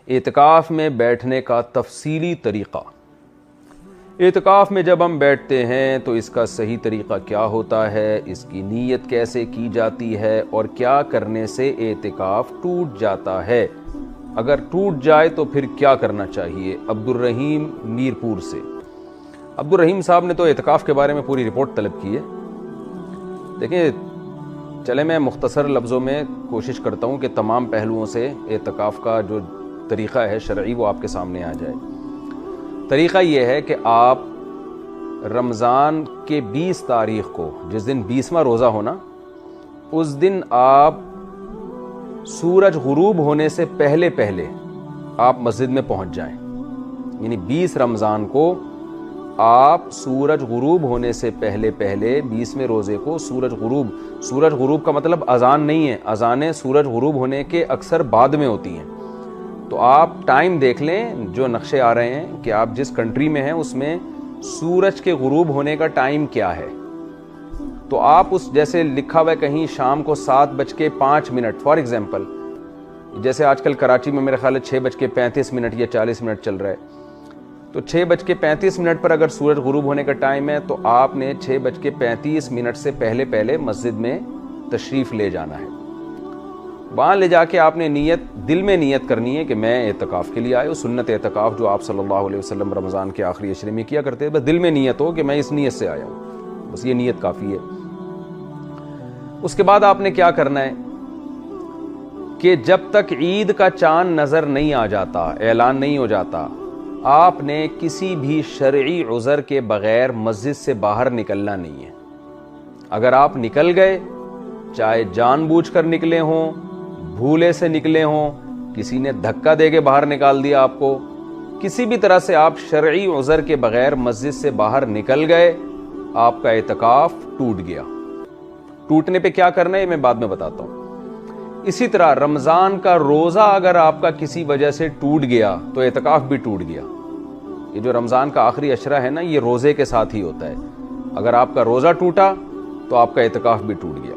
اعتکاف میں بیٹھنے کا تفصیلی طریقہ۔ اعتکاف میں جب ہم بیٹھتے ہیں تو اس کا صحیح طریقہ کیا ہوتا ہے، اس کی نیت کیسے کی جاتی ہے، اور کیا کرنے سے اعتکاف ٹوٹ جاتا ہے، اگر ٹوٹ جائے تو پھر کیا کرنا چاہیے۔ عبدالرحیم میرپور سے۔ عبدالرحیم صاحب نے تو اعتکاف کے بارے میں پوری رپورٹ طلب کی ہے۔ دیکھیں، چلے میں مختصر لفظوں میں کوشش کرتا ہوں کہ تمام پہلوؤں سے اعتکاف کا جو طریقہ ہے شرعی وہ آپ کے سامنے آ جائے۔ طریقہ یہ ہے کہ آپ رمضان کے 20 تاریخ کو، جس دن 20واں روزہ ہونا، اس دن آپ سورج غروب ہونے سے پہلے آپ مسجد میں پہنچ جائیں۔ یعنی 20 رمضان کو آپ سورج غروب ہونے سے پہلے 20ویں روزے کو سورج غروب کا مطلب اذان نہیں ہے، اذانیں سورج غروب ہونے کے اکثر بعد میں ہوتی ہیں۔ تو آپ ٹائم دیکھ لیں، جو نقشے آ رہے ہیں کہ آپ جس کنٹری میں ہیں اس میں سورج کے غروب ہونے کا ٹائم کیا ہے، تو آپ اس جیسے لکھا ہوا ہے کہیں شام کو 7:05 فار ایگزامپل، جیسے آج کل کراچی میں میرے خیال ہے 6:35 یا 40 چل رہا ہے، تو 6:35 پر اگر سورج غروب ہونے کا ٹائم ہے تو آپ نے 6:35 سے پہلے مسجد میں تشریف لے جانا ہے۔ وہاں لے جا کے آپ نے دل میں نیت کرنی ہے کہ میں اعتکاف کے لیے آیا ہوں۔ سنت اعتکاف جو آپ صلی اللہ علیہ وسلم رمضان کے آخری عشرے میں کیا کرتے ہیں، بس دل میں نیت ہو کہ میں اس نیت سے آیا ہوں، بس یہ نیت کافی ہے۔ اس کے بعد آپ نے کیا کرنا ہے کہ جب تک عید کا چاند نظر نہیں آ جاتا، اعلان نہیں ہو جاتا، آپ نے کسی بھی شرعی عذر کے بغیر مسجد سے باہر نکلنا نہیں ہے۔ اگر آپ نکل گئے، چاہے جان بوجھ کر نکلے ہوں، بھولے سے نکلے ہوں، کسی نے دھکا دے کے باہر نکال دیا آپ کو، کسی بھی طرح سے آپ شرعی عذر کے بغیر مسجد سے باہر نکل گئے، آپ کا اعتکاف ٹوٹ گیا۔ ٹوٹنے پہ کیا کرنا ہے میں بعد میں بتاتا ہوں۔ اسی طرح رمضان کا روزہ اگر آپ کا کسی وجہ سے ٹوٹ گیا تو اعتکاف بھی ٹوٹ گیا۔ یہ جو رمضان کا آخری عشرہ ہے نا، یہ روزے کے ساتھ ہی ہوتا ہے۔ اگر آپ کا روزہ ٹوٹا تو آپ کا اعتکاف بھی ٹوٹ گیا۔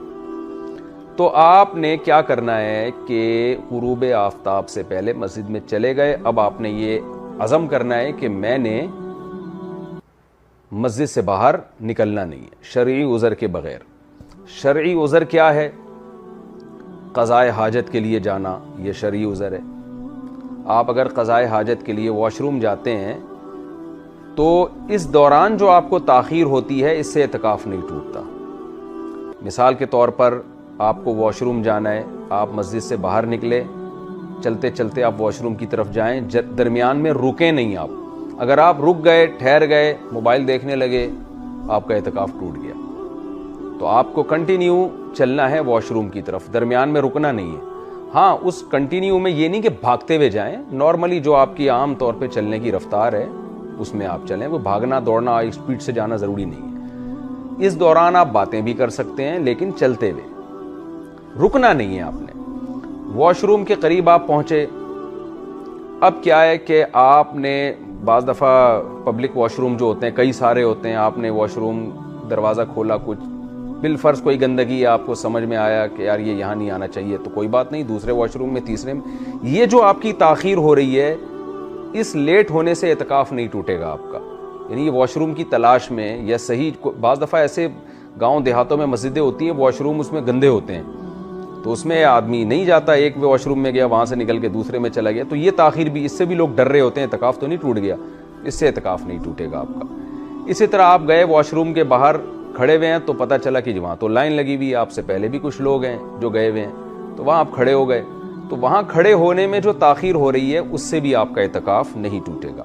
تو آپ نے کیا کرنا ہے کہ غروب آفتاب سے پہلے مسجد میں چلے گئے، اب آپ نے یہ عزم کرنا ہے کہ میں نے مسجد سے باہر نکلنا نہیں ہے شرعی عذر کے بغیر۔ شرعی عذر کیا ہے؟ قضاء حاجت کے لیے جانا، یہ شرعی عذر ہے۔ آپ اگر قضاء حاجت کے لیے واش روم جاتے ہیں تو اس دوران جو آپ کو تاخیر ہوتی ہے اس سے اعتکاف نہیں ٹوٹتا۔ مثال کے طور پر آپ کو واش روم جانا ہے، آپ مسجد سے باہر نکلے، چلتے چلتے آپ واش روم کی طرف جائیں، درمیان میں رکیں نہیں آپ۔ اگر آپ رک گئے، ٹھہر گئے، موبائل دیکھنے لگے، آپ کا اعتکاف ٹوٹ گیا۔ تو آپ کو کنٹینیو چلنا ہے واش روم کی طرف، درمیان میں رکنا نہیں ہے۔ ہاں، اس کنٹینیو میں یہ نہیں کہ بھاگتے ہوئے جائیں، نارملی جو آپ کی عام طور پہ چلنے کی رفتار ہے اس میں آپ چلیں، وہ بھاگنا دوڑنا اسپیڈ سے جانا ضروری نہیں ہے۔ اس دوران آپ باتیں بھی کر سکتے ہیں لیکن چلتے ہوئے، رکنا نہیں ہے آپ نے۔ واش روم کے قریب آپ پہنچے، اب کیا ہے کہ آپ نے بعض دفعہ پبلک واش روم جو ہوتے ہیں کئی سارے ہوتے ہیں، آپ نے واش روم دروازہ کھولا، کچھ بالفرض کوئی گندگی آپ کو سمجھ میں آیا کہ یار یہ یہاں نہیں آنا چاہیے، تو کوئی بات نہیں، دوسرے واش روم میں، تیسرے میں۔ یہ جو آپ کی تاخیر ہو رہی ہے، اس لیٹ ہونے سے اعتکاف نہیں ٹوٹے گا آپ کا۔ یعنی یہ واش روم کی تلاش میں یا صحیح، بعض دفعہ ایسے گاؤں دیہاتوں میں مسجدیں ہوتی ہیں، واش روم اس میں گندے ہوتے ہیں، تو اس میں آدمی نہیں جاتا، ایک واش روم میں گیا، وہاں سے نکل کے دوسرے میں چلا گیا، تو یہ تاخیر بھی، اس سے بھی لوگ ڈر رہے ہوتے ہیں، اعتکاف تو نہیں ٹوٹ گیا، اس سے اعتکاف نہیں ٹوٹے گا آپ کا۔ اسی طرح آپ گئے واش روم کے باہر کھڑے ہوئے ہیں تو پتہ چلا کہ وہاں تو لائن لگی ہوئی ہے، آپ سے پہلے بھی کچھ لوگ ہیں جو گئے ہوئے ہیں، تو وہاں آپ کھڑے ہو گئے، تو وہاں کھڑے ہونے میں جو تاخیر ہو رہی ہے اس سے بھی آپ کا اعتکاف نہیں ٹوٹے گا۔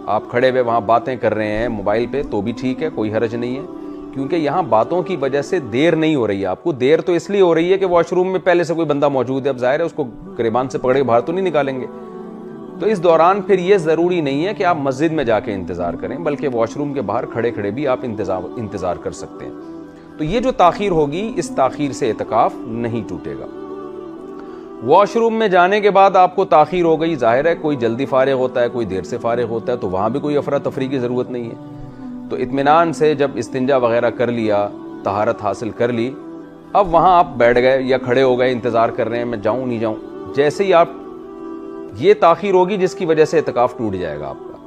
آپ کھڑے ہوئے وہاں باتیں کر رہے ہیں موبائل پہ تو بھی ٹھیک ہے، کوئی حرج نہیں ہے، کیونکہ یہاں باتوں کی وجہ سے دیر نہیں ہو رہی ہے آپ کو۔ دیر تو اس لیے ہو رہی ہے کہ واش روم میں پہلے سے کوئی بندہ موجود ہے، اب ظاہر ہے اس کو گریبان سے پکڑے باہر تو نہیں نکالیں گے۔ تو اس دوران پھر یہ ضروری نہیں ہے کہ آپ مسجد میں جا کے انتظار کریں، بلکہ واش روم کے باہر کھڑے کھڑے بھی آپ انتظار کر سکتے ہیں۔ تو یہ جو تاخیر ہوگی، اس تاخیر سے اعتکاف نہیں ٹوٹے گا۔ واش روم میں جانے کے بعد آپ کو تاخیر ہو گئی، ظاہر ہے کوئی جلدی فارغ ہوتا ہے، کوئی دیر سے فارغ ہوتا ہے، تو وہاں بھی کوئی افراتفری کی ضرورت نہیں ہے۔ تو اطمینان سے جب استنجا وغیرہ کر لیا، طہارت حاصل کر لی، اب وہاں آپ بیٹھ گئے یا کھڑے ہو گئے، انتظار کر رہے ہیں میں جاؤں نہیں جاؤں۔ جیسے ہی آپ یہ تاخیر ہوگی جس کی وجہ سے اعتکاف ٹوٹ جائے گا آپ کا۔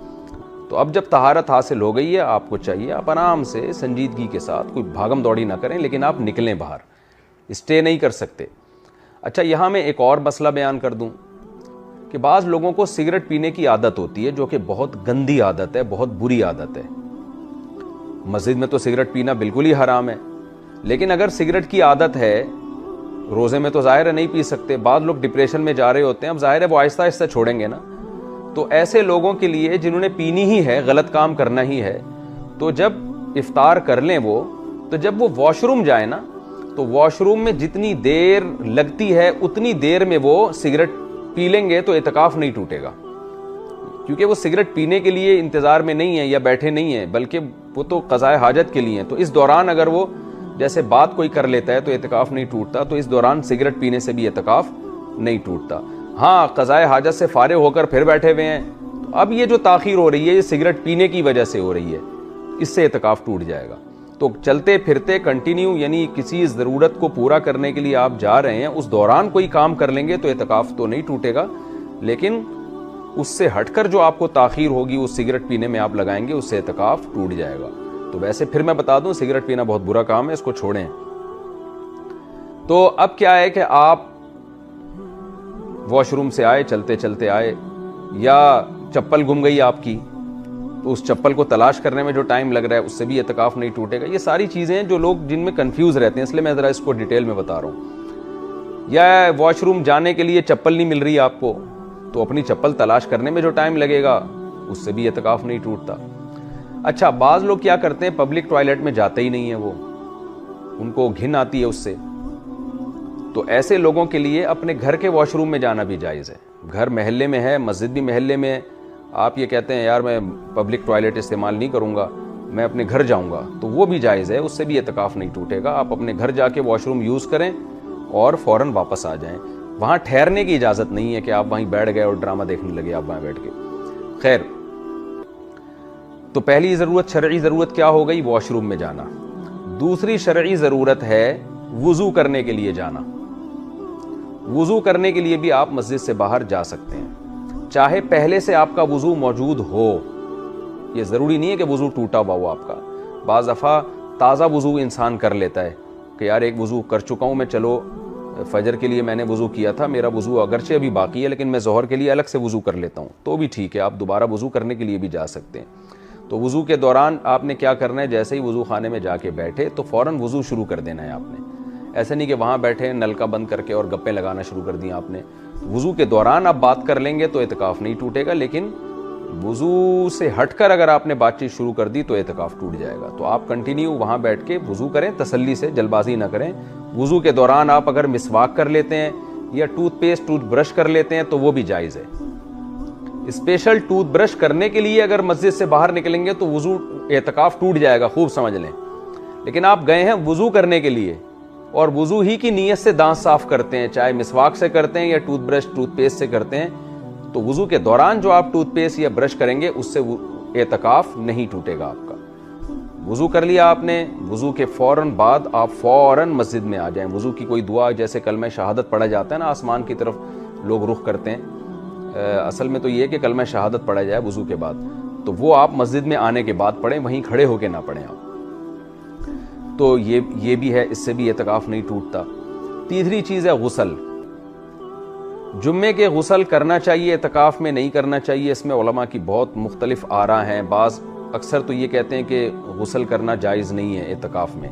تو اب جب طہارت حاصل ہو گئی ہے، آپ کو چاہیے آپ آرام سے سنجیدگی کے ساتھ، کوئی بھاگم دوڑی نہ کریں، لیکن آپ نکلیں باہر، اسٹے نہیں کر سکتے۔ اچھا، یہاں میں ایک اور مسئلہ بیان کر دوں کہ بعض لوگوں کو سگریٹ پینے کی عادت ہوتی ہے، جو کہ بہت گندی عادت ہے، بہت بری عادت ہے۔ مسجد میں تو سگریٹ پینا بالکل ہی حرام ہے، لیکن اگر سگریٹ کی عادت ہے، روزے میں تو ظاہر ہے نہیں پی سکتے، بعض لوگ ڈپریشن میں جا رہے ہوتے ہیں، اب ظاہر ہے وہ آہستہ آہستہ چھوڑیں گے نا۔ تو ایسے لوگوں کے لیے جنہوں نے پینی ہی ہے، غلط کام کرنا ہی ہے، تو جب افطار کر لیں وہ، تو جب وہ واش روم جائیں نا، تو واش روم میں جتنی دیر لگتی ہے اتنی دیر میں وہ سگریٹ پی لیں گے تو اعتکاف نہیں ٹوٹے گا، کیونکہ وہ سگریٹ پینے کے لیے انتظار میں نہیں ہے یا بیٹھے نہیں ہیں، بلکہ وہ تو قضاء حاجت کے لیے ہیں۔ تو اس دوران اگر وہ جیسے بات کوئی کر لیتا ہے تو اعتکاف نہیں ٹوٹتا، تو اس دوران سگریٹ پینے سے بھی اعتکاف نہیں ٹوٹتا۔ ہاں، قضاء حاجت سے فارغ ہو کر پھر بیٹھے ہوئے ہیں، تو اب یہ جو تاخیر ہو رہی ہے یہ سگریٹ پینے کی وجہ سے ہو رہی ہے، اس سے اعتکاف ٹوٹ جائے گا۔ تو چلتے پھرتے کنٹینیو، یعنی کسی ضرورت کو پورا کرنے کے لیے آپ جا رہے ہیں، اس دوران کوئی کام کر لیں گے تو اعتکاف تو نہیں ٹوٹے گا، لیکن اس سے ہٹ کر جو آپ کو تاخیر ہوگی اس سگریٹ پینے میں آپ لگائیں گے، اس سے اعتکاف ٹوٹ جائے گا۔ تو ویسے پھر میں بتا دوں، سگریٹ پینا بہت برا کام ہے، اس کو چھوڑیں۔ تو اب کیا ہے کہ آپ واش روم سے آئے، چلتے چلتے آئے، یا چپل گم گئی آپ کی، تو اس چپل کو تلاش کرنے میں جو ٹائم لگ رہا ہے اس سے بھی اعتکاف نہیں ٹوٹے گا۔ یہ ساری چیزیں ہیں جو لوگ جن میں کنفیوز رہتے ہیں، اس لیے میں ذرا اس کو ڈیٹیل میں بتا رہا ہوں۔ یا واش روم جانے کے لیے چپل نہیں مل رہی آپ کو، تو اپنی چپل تلاش کرنے میں جو ٹائم لگے گا اس سے بھی اعتکاف نہیں ٹوٹتا۔ اچھا، بعض لوگ کیا کرتے ہیں، پبلک ٹوائلٹ میں جاتے ہی نہیں ہیں، وہ ان کو گھن آتی ہے اس سے، تو ایسے لوگوں کے لیے اپنے گھر کے واش روم میں جانا بھی جائز ہے۔ گھر محلے میں ہے، مسجد بھی محلے میں ہے، آپ یہ کہتے ہیں یار میں پبلک ٹوائلٹ استعمال نہیں کروں گا، میں اپنے گھر جاؤں گا، تو وہ بھی جائز ہے، اس سے بھی اعتکاف نہیں ٹوٹے گا۔ آپ اپنے گھر جا کے واش روم یوز کریں اور فوراً واپس آ جائیں۔ وہاں ٹھہرنے کی اجازت نہیں ہے کہ آپ وہیں بیٹھ گئے اور ڈرامہ دیکھنے لگے آپ وہاں بیٹھ کے۔ خیر، تو پہلی ضرورت، شرعی ضرورت کیا ہو گئی؟ واش روم میں جانا۔ دوسری شرعی ضرورت ہے وضو کرنے کے لیے جانا۔ وضو کرنے کے لیے بھی آپ مسجد سے باہر جا سکتے ہیں، چاہے پہلے سے آپ کا وضو موجود ہو، یہ ضروری نہیں ہے کہ وضو ٹوٹا ہوا ہو آپ کا۔ بعض دفعہ تازہ وضو انسان کر لیتا ہے کہ یار ایک وضو کر چکا ہوں میں، چلو فجر کے لیے میں نے وضو کیا تھا، میرا وضو اگرچہ ابھی باقی ہے لیکن میں ظہر کے لیے الگ سے وضو کر لیتا ہوں، تو بھی ٹھیک ہے، آپ دوبارہ وضو کرنے کے لیے بھی جا سکتے ہیں۔ تو وضو کے دوران آپ نے کیا کرنا ہے، جیسے ہی وضو خانے میں جا کے بیٹھے تو فوراً وضو شروع کر دینا ہے آپ نے۔ ایسے نہیں کہ وہاں بیٹھے نل کا بند کر کے اور گپیں لگانا شروع کر دیں آپ نے۔ وضو کے دوران آپ بات کر لیں گے تو اعتکاف نہیں ٹوٹے گا، لیکن وضو سے ہٹ کر اگر آپ نے بات چیت شروع کر دی تو اعتکاف ٹوٹ جائے گا۔ تو آپ کنٹینیو وہاں بیٹھ کے وضو کریں، تسلی سے، جلد بازی نہ کریں۔ وضو کے دوران آپ اگر مسواک کر لیتے ہیں یا ٹوتھ پیسٹ، ٹوتھ برش کر لیتے ہیں تو وہ بھی جائز ہے۔ اسپیشل ٹوتھ برش کرنے کے لیے اگر مسجد سے باہر نکلیں گے تو وضو، اعتکاف ٹوٹ جائے گا، خوب سمجھ لیں۔ لیکن آپ گئے ہیں وضو کرنے کے لیے اور وضو ہی کی نیت سے دانت صاف کرتے ہیں، چاہے مسواک سے کرتے ہیں یا ٹوتھ برش، ٹوتھ پیسٹ سے کرتے ہیں، تو وضو کے دوران جو آپ ٹوتھ پیسٹ یا برش کریں گے اس سے اعتکاف نہیں ٹوٹے گا آپ کا۔ وضو کر لیا آپ نے، وضو کے فوراً بعد آپ فوراً مسجد میں آ جائیں۔ وضو کی کوئی دعا، جیسے کلمہ شہادت پڑھا جاتا ہے نا، آسمان کی طرف لوگ رخ کرتے ہیں، اصل میں تو یہ کہ کلمہ شہادت پڑھا جائے وضو کے بعد، تو وہ آپ مسجد میں آنے کے بعد پڑھیں، وہیں کھڑے ہو کے نہ پڑھیں آپ۔ تو یہ بھی ہے، اس سے بھی اعتکاف نہیں ٹوٹتا۔ تیسری چیز ہے غسل۔ جمعے کے غسل کرنا چاہیے، اعتکاف میں نہیں کرنا چاہیے، اس میں علماء کی بہت مختلف آراء ہیں۔ بعض اکثر تو یہ کہتے ہیں کہ غسل کرنا جائز نہیں ہے اعتکاف میں۔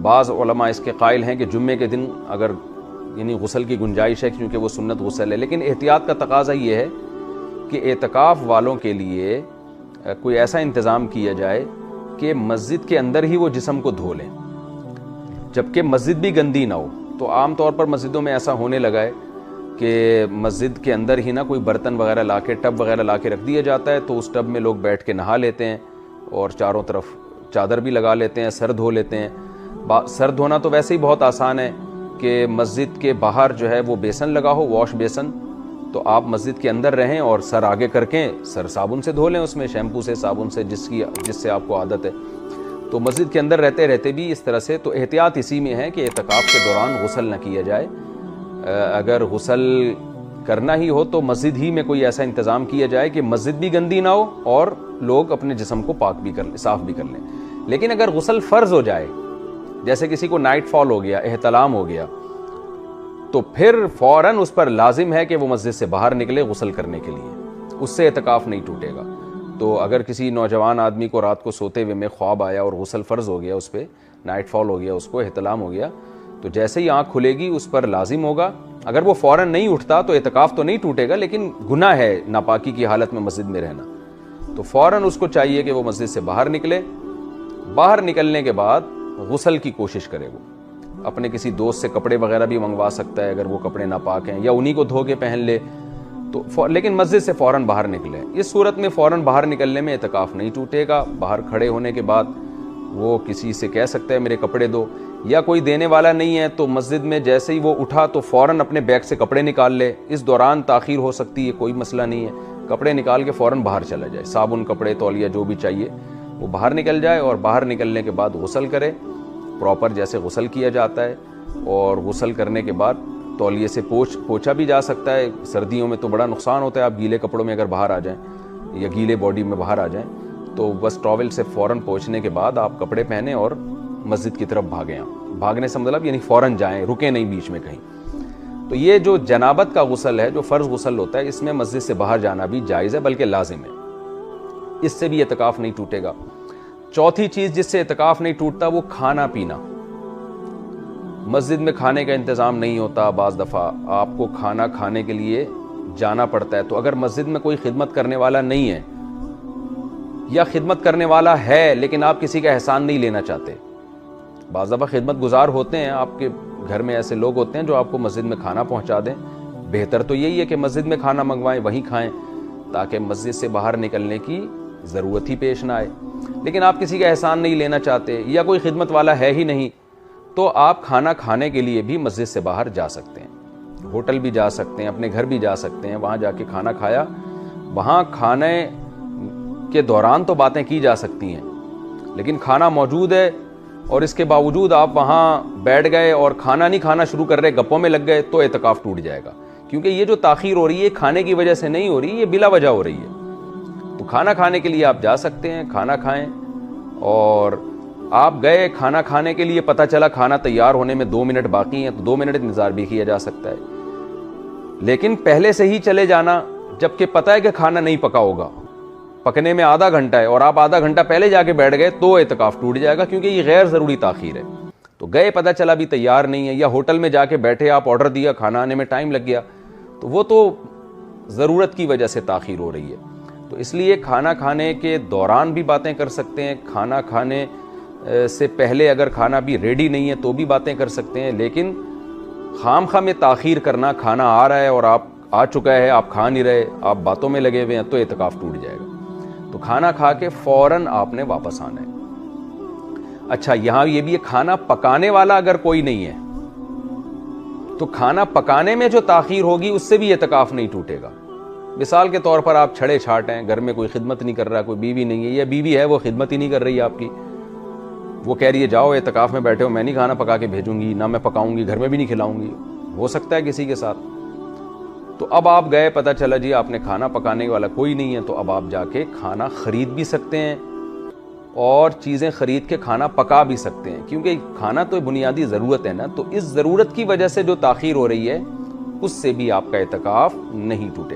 بعض علماء اس کے قائل ہیں کہ جمعے کے دن اگر یعنی غسل کی گنجائش ہے کیونکہ وہ سنت غسل ہے، لیکن احتیاط کا تقاضا یہ ہے کہ اعتکاف والوں کے لیے کوئی ایسا انتظام کیا جائے کہ مسجد کے اندر ہی وہ جسم کو دھو لیں، جبکہ مسجد بھی گندی نہ ہو۔ تو عام طور پر مسجدوں میں ایسا ہونے لگا ہے کہ مسجد کے اندر ہی نا کوئی برتن وغیرہ لا کے، ٹب وغیرہ لا کے رکھ دیا جاتا ہے، تو اس ٹب میں لوگ بیٹھ کے نہا لیتے ہیں اور چاروں طرف چادر بھی لگا لیتے ہیں، سر دھو لیتے ہیں۔ سر دھونا تو ویسے ہی بہت آسان ہے کہ مسجد کے باہر جو ہے وہ بیسن لگا ہو، واش بیسن، تو آپ مسجد کے اندر رہیں اور سر آگے کر کے سر صابن سے دھو لیں، اس میں شیمپو سے، صابن سے، جس سے آپ کو عادت ہے۔ تو مسجد کے اندر رہتے رہتے بھی اس طرح سے، تو احتیاط اسی میں ہے کہ اعتکاف کے دوران غسل نہ کیا جائے۔ اگر غسل کرنا ہی ہو تو مسجد ہی میں کوئی ایسا انتظام کیا جائے کہ مسجد بھی گندی نہ ہو اور لوگ اپنے جسم کو پاک بھی کر لیں، صاف بھی کر لیں۔ لیکن اگر غسل فرض ہو جائے، جیسے کسی کو نائٹ فال ہو گیا، احتلام ہو گیا، تو پھر فوراً اس پر لازم ہے کہ وہ مسجد سے باہر نکلے غسل کرنے کے لیے، اس سے اعتکاف نہیں ٹوٹے گا۔ تو اگر کسی نوجوان آدمی کو رات کو سوتے ہوئے میں خواب آیا اور غسل فرض ہو گیا، اس پہ نائٹ فال ہو گیا، اس کو احتلام ہو گیا، تو جیسے ہی آنکھ کھلے گی اس پر لازم ہوگا۔ اگر وہ فوراً نہیں اٹھتا تو اعتکاف تو نہیں ٹوٹے گا، لیکن گناہ ہے ناپاکی کی حالت میں مسجد میں رہنا، تو فوراً اس کو چاہیے کہ وہ مسجد سے باہر نکلے۔ باہر نکلنے کے بعد غسل کی کوشش کرے، وہ اپنے کسی دوست سے کپڑے وغیرہ بھی منگوا سکتا ہے اگر وہ کپڑے ناپاک ہیں، یا انہی کو دھو کے پہن لے، تو لیکن مسجد سے فوراً باہر نکلے۔ اس صورت میں فوراً باہر نکلنے میں اعتکاف نہیں ٹوٹے گا۔ باہر کھڑے ہونے کے بعد وہ کسی سے کہہ سکتا ہے میرے کپڑے دو، یا کوئی دینے والا نہیں ہے تو مسجد میں جیسے ہی وہ اٹھا تو فوراً اپنے بیگ سے کپڑے نکال لے۔ اس دوران تاخیر ہو سکتی ہے، کوئی مسئلہ نہیں ہے، کپڑے نکال کے فوراً باہر چلا جائے، صابن، کپڑے، تولیہ جو بھی چاہیے وہ باہر نکل جائے، اور باہر نکلنے کے بعد غسل کرے پراپر جیسے غسل کیا جاتا ہے۔ اور غسل کرنے کے بعد تولیے سے پوچھا بھی جا سکتا ہے، سردیوں میں تو بڑا نقصان ہوتا ہے، آپ گیلے کپڑوں میں اگر باہر آ جائیں یا گیلے باڈی میں باہر آ جائیں تو بس ٹاول سے فوراً پوچھنے کے بعد آپ کپڑے پہنیں اور مسجد کی طرف بھاگیں۔ آپ بھاگنے سے مطلب یعنی فوراً جائیں، رکیں نہیں بیچ میں کہیں۔ تو یہ جو جنابت کا غسل ہے، جو فرض غسل ہوتا ہے، اس میں مسجد سے باہر جانا بھی جائز ہے، بلکہ لازم ہے، اس سے بھی اعتکاف نہیں ٹوٹے گا۔ چوتھی چیز جس سے اعتکاف نہیں ٹوٹتا وہ کھانا پینا۔ مسجد میں کھانے کا انتظام نہیں ہوتا، بعض دفعہ آپ کو کھانا کھانے کے لیے جانا پڑتا ہے، تو اگر مسجد میں کوئی خدمت کرنے والا نہیں ہے، یا خدمت کرنے والا ہے لیکن آپ کسی کا احسان نہیں لینا چاہتے، بعض دفعہ خدمت گزار ہوتے ہیں، آپ کے گھر میں ایسے لوگ ہوتے ہیں جو آپ کو مسجد میں کھانا پہنچا دیں، بہتر تو یہی ہے کہ مسجد میں کھانا منگوائیں، وہیں کھائیں، تاکہ مسجد سے باہر نکلنے کی ضرورت ہی پیش نہ آئے۔ لیکن آپ کسی کا احسان نہیں لینا چاہتے یا کوئی خدمت والا ہے ہی نہیں، تو آپ کھانا کھانے کے لیے بھی مسجد سے باہر جا سکتے ہیں، ہوٹل بھی جا سکتے ہیں، اپنے گھر بھی جا سکتے ہیں، وہاں جا کے کھانا کھایا۔ وہاں کھانے کے دوران تو باتیں کی جا سکتی ہیں، لیکن کھانا موجود ہے اور اس کے باوجود آپ وہاں بیٹھ گئے اور کھانا نہیں کھانا شروع کر رہے، گپوں میں لگ گئے، تو اعتکاف ٹوٹ جائے گا، کیونکہ یہ جو تاخیر ہو رہی ہے کھانے کی وجہ سے نہیں ہو رہی، یہ بلا وجہ ہو رہی ہے۔ تو کھانا کھانے کے لیے آپ جا سکتے ہیں، کھانا کھائیں، اور آپ گئے کھانا کھانے کے لیے، پتہ چلا کھانا تیار ہونے میں 2 منٹ باقی ہیں، تو 2 منٹ انتظار بھی کیا جا سکتا ہے، لیکن پہلے سے ہی چلے جانا جبکہ پتہ ہے کہ کھانا نہیں پکا ہوگا، پکنے میں آدھا گھنٹہ ہے، اور آپ آدھا گھنٹہ پہلے جا کے بیٹھ گئے، تو اعتکاف ٹوٹ جائے گا، کیونکہ یہ غیر ضروری تاخیر ہے۔ تو گئے پتہ چلا بھی تیار نہیں ہے، یا ہوٹل میں جا کے بیٹھے، آپ آرڈر دیا، کھانا آنے میں ٹائم لگ گیا، تو وہ تو ضرورت کی وجہ سے تاخیر ہو رہی ہے۔ تو اس لیے کھانا کھانے کے دوران بھی باتیں کر سکتے ہیں، کھانا کھانے سے پہلے اگر کھانا بھی ریڈی نہیں ہے تو بھی باتیں کر سکتے ہیں، لیکن خام خواہ میں تاخیر کرنا، کھانا آ رہا ہے اور آپ آ چکا ہے، آپ کھا نہیں رہے، آپ باتوں میں لگے ہوئے ہیں، تو اعتکاف ٹوٹ جائے گا۔ تو کھانا کھا کے فوراً آپ نے واپس آنا ہے۔ اچھا، یہاں یہ بھی ہے، کھانا پکانے والا اگر کوئی نہیں ہے تو کھانا پکانے میں جو تاخیر ہوگی اس سے بھی اعتکاف نہیں ٹوٹے گا۔ مثال کے طور پر آپ چھڑے چھاٹ ہیں، گھر میں کوئی خدمت نہیں کر رہا، کوئی بیوی نہیں ہے، یا بیوی ہے وہ خدمت ہی نہیں کر رہی ہے آپ کی، وہ کہہ رہی ہے جاؤ اعتکاف میں بیٹھے ہو، میں نہیں کھانا پکا کے بھیجوں گی، نہ میں پکاؤں گی، گھر میں بھی نہیں کھلاؤں گی، ہو سکتا ہے کسی کے ساتھ۔ تو اب آپ گئے، پتہ چلا جی آپ نے کھانا پکانے والا کوئی نہیں ہے، تو اب آپ جا کے کھانا خرید بھی سکتے ہیں اور چیزیں خرید کے کھانا پکا بھی سکتے ہیں، کیونکہ کھانا تو بنیادی ضرورت ہے نا، تو اس ضرورت کی وجہ سے جو تاخیر ہو رہی ہے اس سے بھی آپ کا اعتکاف نہیں ٹوٹے۔